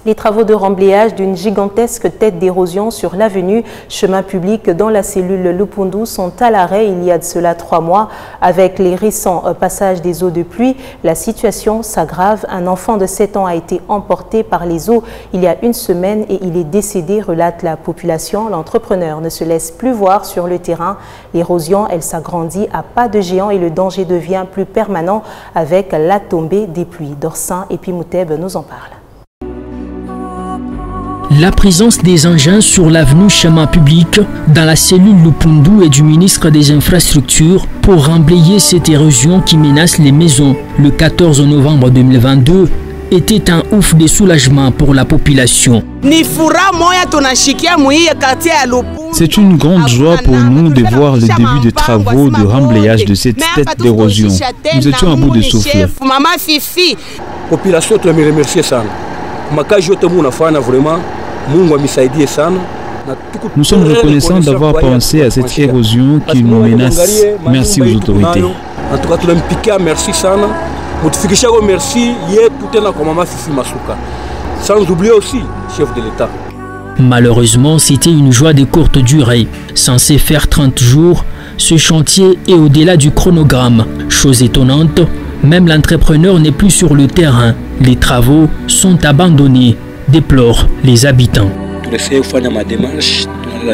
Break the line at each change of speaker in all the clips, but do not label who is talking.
Les travaux de remblayage d'une gigantesque tête d'érosion sur l'avenue Chemin Public dans la cellule Lupundu sont à l'arrêt il y a de cela 3 mois. Avec les récents passages des eaux de pluie, la situation s'aggrave. Un enfant de 7 ans a été emporté par les eaux il y a une semaine et il est décédé, relate la population. L'entrepreneur ne se laisse plus voir sur le terrain. L'érosion, elle s'agrandit à pas de géant et le danger devient plus permanent avec la tombée des pluies. Dorsin et Pimouteb nous en parlent.
La présence des engins sur l'avenue Chemin Public dans la cellule Lupundu et du ministre des Infrastructures pour remblayer cette érosion qui menace les maisons le 14 novembre 2022 était un ouf de soulagement pour la population.
C'est une grande joie pour nous de voir le début des travaux de remblayage de cette tête d'érosion. Nous étions à bout de souffle.
Population, tu me remercie ça.
Nous sommes reconnaissants d'avoir pensé à cette érosion qui nous menace. Merci aux autorités.
En tout cas, tu l'as piqué, merci sana. Merci, sans oublier aussi, chef de l'État.
Malheureusement, c'était une joie de courte durée. Censé faire 30 jours, ce chantier est au-delà du chronogramme. Chose étonnante, même l'entrepreneur n'est plus sur le terrain. Les travaux sont abandonnés, déplorent les habitants.
Je vais essayer de faire ma démarche à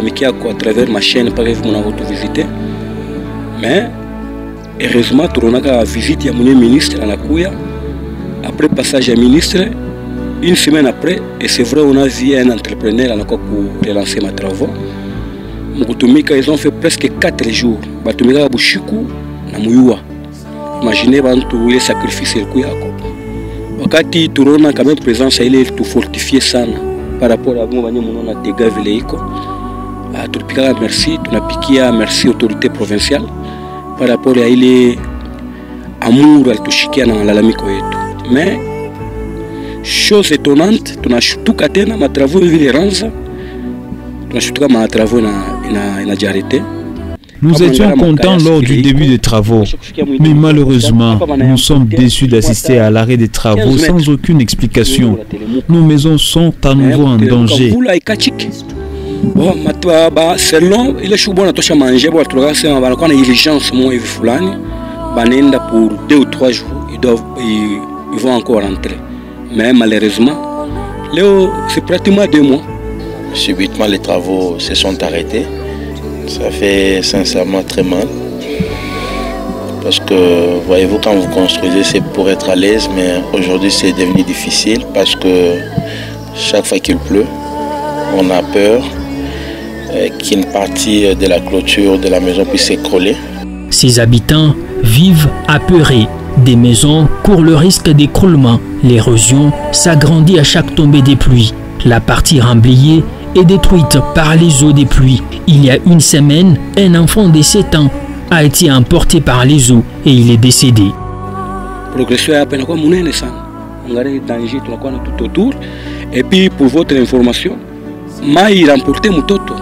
travers ma chaîne pour vous visiter. Mais heureusement, tu as la visite de mon ministre à la Kouya. Après passage à ministre, une semaine après, et c'est vrai, on a vu un entrepreneur pour relancer mes travaux. Ils ont fait presque 4 jours. Ils ont fait imaginez les sacrifices le Kouya. Wakati tunaona quand même présence ile tufortifier sana par rapport à moi na dégâts vileiko tupika merci tunapikia merci autorité provinciale par rapport à ile amour alitushikia na malalamiko yetu. Mais chose étonnante tunashutuka tena matravaux vile ranza tunashutuka matravaux na jarete.
Nous étions contents lors du début des travaux, mais malheureusement, nous sommes déçus d'assister à l'arrêt des travaux sans aucune explication. Nos maisons sont à nouveau en danger.
Selon il est bon à manger pour pour 2 ou 3 jours, ils vont encore rentrer. Mais malheureusement, c'est pratiquement 2 mois.
Subitement, les travaux se sont arrêtés. Ça fait sincèrement très mal. Parce que, voyez-vous, quand vous construisez, c'est pour être à l'aise, mais aujourd'hui, c'est devenu difficile parce que chaque fois qu'il pleut, on a peur qu'une partie de la clôture de la maison puisse s'écrouler.
Ces habitants vivent apeurés. Des maisons courent le risque d'écroulement. L'érosion s'agrandit à chaque tombée des pluies. La partie remblayée est détruite par les eaux des pluies. Il y a une semaine, un enfant de 7 ans a été emporté par les eaux et il est décédé.
Et puis pour votre information, Maï remporté Mutoto.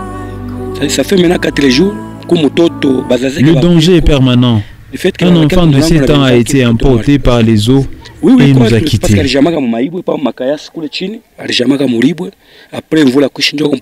Ça fait maintenant 4 jours que Mutoto.
Le danger est permanent. Un enfant de 7 ans a été emporté par les eaux. Et il nous a quittés.
Après, on voit la couche, on